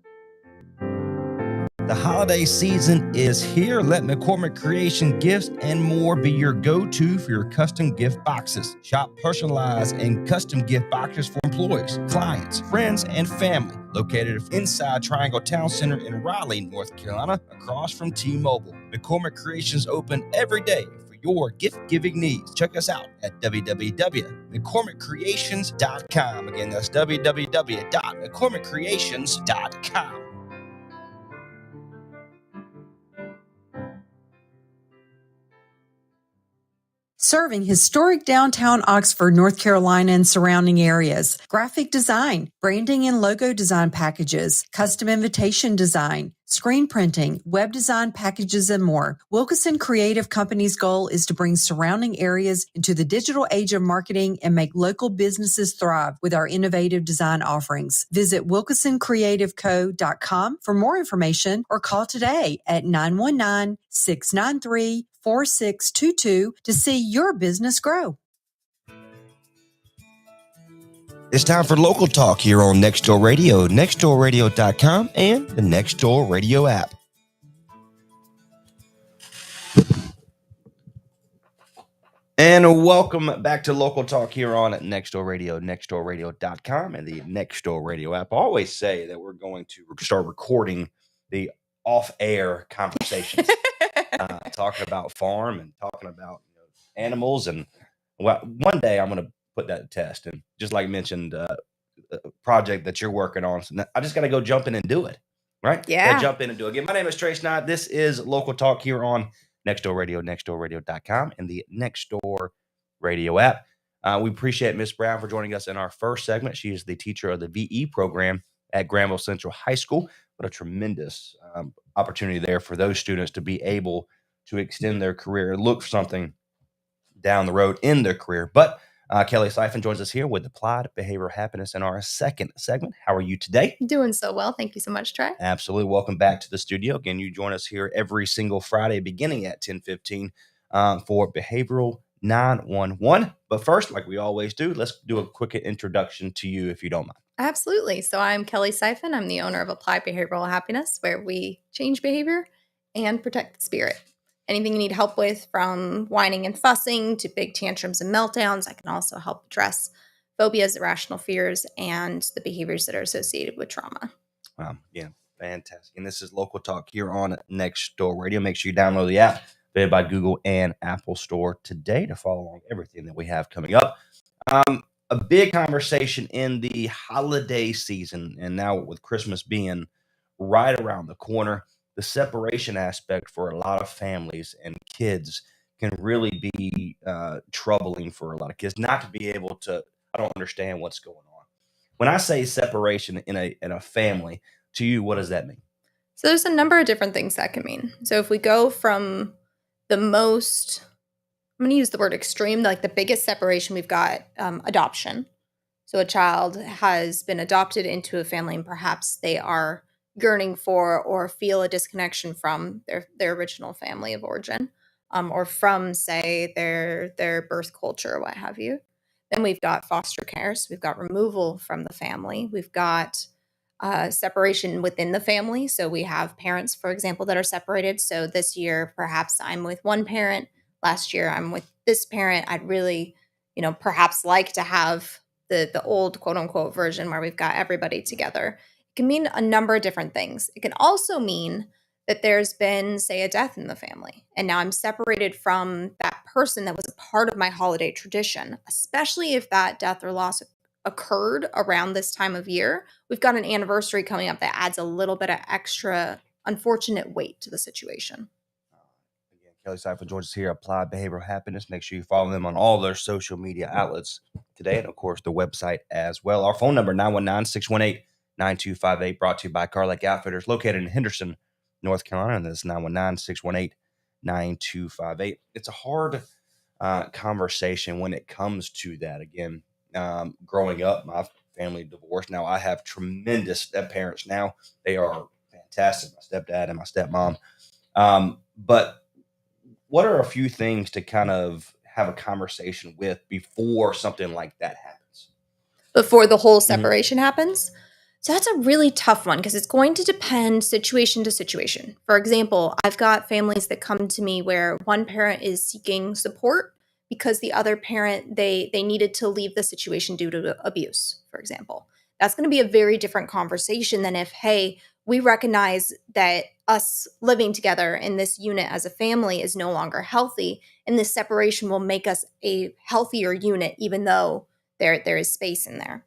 The holiday season is here. Let McCormick Creation Gifts and More be your go-to for your custom gift boxes. Shop personalized and custom gift boxes for employees, clients, friends, and family. Located inside Triangle Town Center in Raleigh, North Carolina, across from T-Mobile. McCormick Creations open every day for your gift-giving needs. Check us out at www.mccormickcreations.com. Again, that's www.mccormickcreations.com. Serving historic downtown Oxford, North Carolina and surrounding areas. Graphic design, branding and logo design packages, custom invitation design, screen printing, web design packages, and more. Wilkeson Creative Company's goal is to bring surrounding areas into the digital age of marketing and make local businesses thrive with our innovative design offerings. Visit wilkesoncreativeco.com for more information or call today at 919-693-4622 to see your business grow. It's time for Local Talk here on Nextdoor Radio, nextdoorradio.com, and the Nextdoor Radio app. And welcome back to Local Talk here on Nextdoor Radio, nextdoorradio.com, and the Nextdoor Radio app. I always say that we're going to start recording the off-air conversations. talking about farm and talking about animals. And well, one day I'm going to put that to test. And just like mentioned, a project that you're working on, so I just got to go jump in and do it. Right? Yeah. Gotta jump in and do it. Again, my name is Trace Knight. This is Local Talk here on Nextdoor Radio, nextdoorradio.com, and the Nextdoor Radio app. We appreciate Miss Brown for joining us in our first segment. She is the teacher of the VE program at Granville Central High School. What a tremendous opportunity there for those students to be able to extend their career and look for something down the road in their career. But Kelly Siphon joins us here with Applied Behavioral Happiness in our second segment. How are you today? Doing so well. Thank you so much, Trey. Absolutely. Welcome back to the studio. Again, you join us here every single Friday beginning at 10:15 for Behavioral 911. But first, like we always do, let's do a quick introduction to you if you don't mind. Absolutely. So I'm Kelly Siphon. I'm the owner of Applied Behavioral Happiness, where we change behavior and protect the spirit. Anything you need help with, from whining and fussing to big tantrums and meltdowns, I can also help address phobias, irrational fears, and the behaviors that are associated with trauma. Wow. Yeah. Fantastic. And this is Local Talk here on Nextdoor Radio. Make sure you download the app available by Google and Apple Store today to follow along everything that we have coming up. A big conversation in the holiday season, and now with Christmas being right around the corner, the separation aspect for a lot of families and kids can really be troubling for a lot of kids not to be able to, I don't understand what's going on. When I say separation in a family, to you, what does that mean? So there's a number of different things that can mean. So if we go from the most, I'm going to use the word extreme, like the biggest separation, we've got adoption. So a child has been adopted into a family and perhaps they are yearning for or feel a disconnection from their original family of origin, or from, say, their birth culture or what have you. Then we've got foster care. So we've got removal from the family. We've got separation within the family. So we have parents, for example, that are separated. So this year, perhaps I'm with one parent. Last year, I'm with this parent. I'd really, perhaps like to have the old quote unquote version where we've got everybody together. It can mean a number of different things. It can also mean that there's been, say, a death in the family, and now I'm separated from that person that was a part of my holiday tradition, especially if that death or loss occurred around this time of year. We've got an anniversary coming up that adds a little bit of extra unfortunate weight to the situation. Again, Kelly Siphon joins us here, Applied Behavioral Happiness. Make sure you follow them on all their social media outlets today, and of course the website as well. Our phone number, 919-618-9258, brought to you by Car Lake Outfitters, located in Henderson, North Carolina, and that's 919-618-9258. It's a hard conversation when it comes to that. Again, growing up, my family divorced. Now I have tremendous step parents now. They are fantastic, my stepdad and my stepmom. But what are a few things to kind of have a conversation with before something like that happens? Before the whole separation happens? So that's a really tough one because it's going to depend situation to situation. For example, I've got families that come to me where one parent is seeking support because the other parent, they needed to leave the situation due to abuse, for example. That's going to be a very different conversation than if, hey, we recognize that us living together in this unit as a family is no longer healthy, and this separation will make us a healthier unit, even though there is space in there.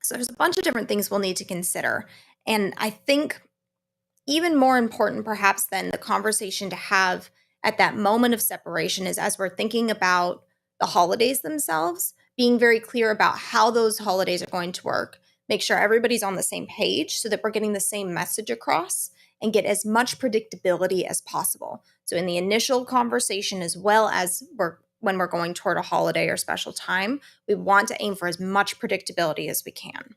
So there's a bunch of different things we'll need to consider. And I think even more important perhaps than the conversation to have at that moment of separation is, as we're thinking about the holidays themselves, being very clear about how those holidays are going to work. Make sure everybody's on the same page so that we're getting the same message across and get as much predictability as possible. So in the initial conversation, as well as when we're going toward a holiday or special time, we want to aim for as much predictability as we can.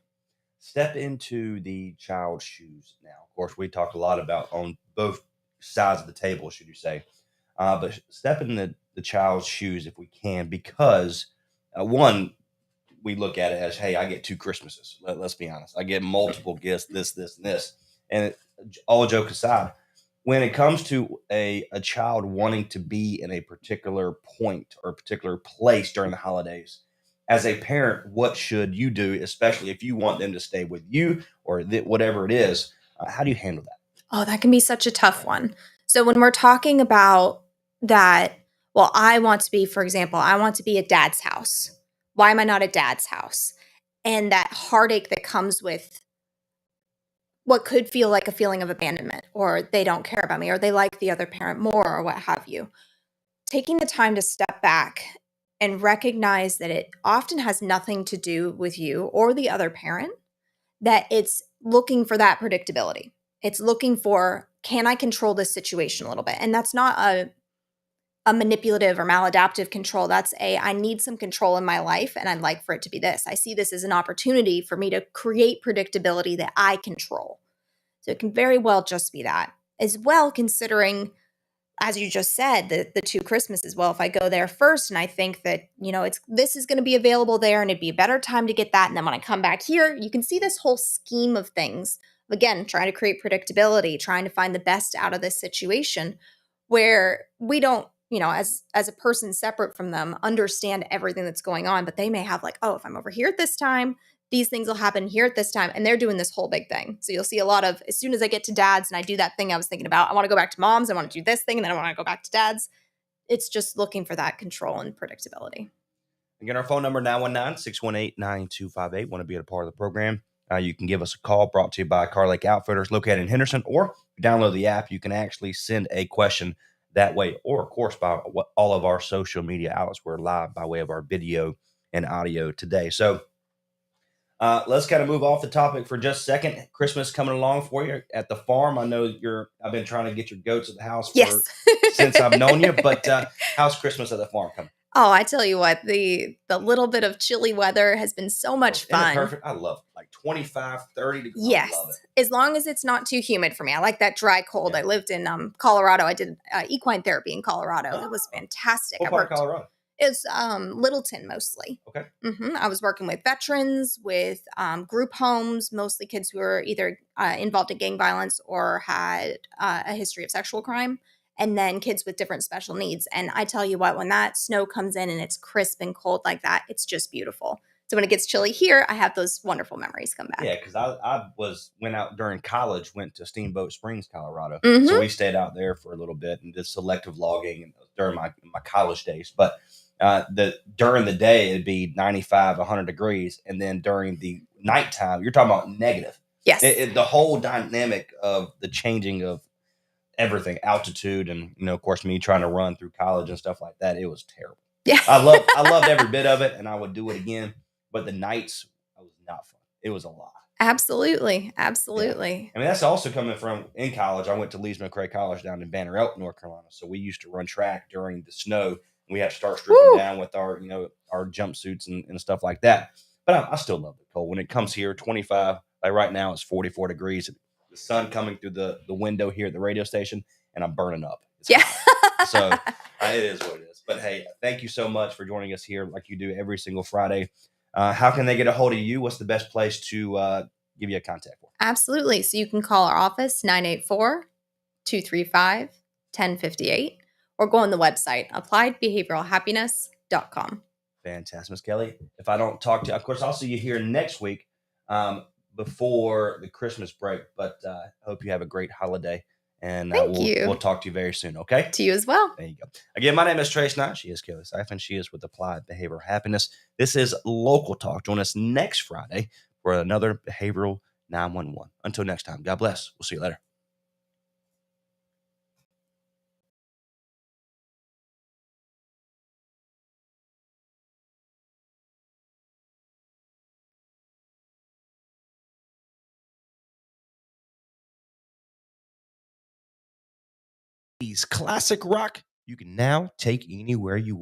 Step into the child's shoes now. Of course, we talked a lot about on both sides of the table, should you say. But step in the child's shoes if we can, because one, we look at it as, hey, I get 2 Christmases. Let's be honest. I get multiple gifts, this, and this. And all joke aside, when it comes to a child wanting to be in a particular point or a particular place during the holidays, as a parent, what should you do, especially if you want them to stay with you or whatever it is? How do you handle that? Oh, that can be such a tough one. So when we're talking about that, well, I want to be, for example, I want to be at dad's house. Why am I not at dad's house? And that heartache that comes with what could feel like a feeling of abandonment, or they don't care about me, or they like the other parent more, or what have you. Taking the time to step back and recognize that it often has nothing to do with you or the other parent, that it's looking for that predictability. It's looking for, can I control this situation a little bit? And that's not a manipulative or maladaptive control. That's I need some control in my life, and I'd like for it to be this. I see this as an opportunity for me to create predictability that I control. So it can very well just be that. As well, considering, as you just said, the 2 Christmases. Well, if I go there first and I think that, this is going to be available there and it'd be a better time to get that. And then when I come back here, you can see this whole scheme of things. Again, trying to create predictability, trying to find the best out of this situation where we don't, as a person separate from them, understand everything that's going on. But they may have like, oh, if I'm over here at this time, these things will happen here at this time. And they're doing this whole big thing. So you'll see a lot of, as soon as I get to dad's and I do that thing I was thinking about, I want to go back to mom's, I want to do this thing, and then I want to go back to dad's. It's just looking for that control and predictability. Again, our phone number, 919-618-9258. Want to be a part of the program? You can give us a call, brought to you by Car Lake Outfitters, located in Henderson, or if you download the app, you can actually send a question that way, or of course, by all of our social media outlets. We're live by way of our video and audio today. So let's kind of move off the topic for just a second. Christmas coming along for you at the farm. I know I've been trying to get your goats at the house since I've known you, but how's Christmas at the farm coming? Oh, I tell you what, the little bit of chilly weather has been so much fun. Perfect. I love it. Like 25, 30 degrees. Yes. I love it. As long as it's not too humid for me. I like that dry cold. I lived in Colorado. I did equine therapy in Colorado. It was fantastic. What part of Colorado? It's Littleton mostly. Okay. I was working with veterans, with group homes, mostly kids who were either involved in gang violence or had a history of sexual crime, and then kids with different special needs. And I tell you what, when that snow comes in and it's crisp and cold like that, it's just beautiful. So when it gets chilly here, I have those wonderful memories come back. Yeah, because I went out during college, went to Steamboat Springs, Colorado. Mhm. So we stayed out there for a little bit and did selective logging during my college days. But during the day, it'd be 95, 100 degrees. And then during the nighttime, you're talking about negative. Yes. The whole dynamic of the changing of everything, altitude, and, of course, me trying to run through college and stuff like that, it was terrible. Yeah. I loved every bit of it, and I would do it again. But the nights, it was not fun. It was a lot. Absolutely. Absolutely. I mean, that's also coming from in college. I went to Lees McRae College down in Banner Elk, North Carolina. So we used to run track during the snow. And we had to start stripping down with our jumpsuits and stuff like that. But I still love the cold. When it comes here, 25, like right now, it's 44 degrees. The sun coming through the window here at the radio station, and I'm burning up. It's hot. So it is what it is. But hey, thank you so much for joining us here like you do every single Friday. How can they get a hold of you? What's the best place to give you a contact for? Absolutely. So you can call our office, 984-235-1058, or go on the website, appliedbehavioralhappiness.com. Fantastic, Ms. Kelly. If I don't talk to you, of course, I'll see you here next week before the Christmas break. But I hope you have a great holiday. And we'll talk to you very soon, okay? To you as well. There you go. Again, my name is Trace Knight. She is Kelly Siphon. She is with Applied Behavioral Happiness. This is Local Talk. Join us next Friday for another Behavioral 911. Until next time, God bless. We'll see you later. Classic rock you can now take anywhere you want.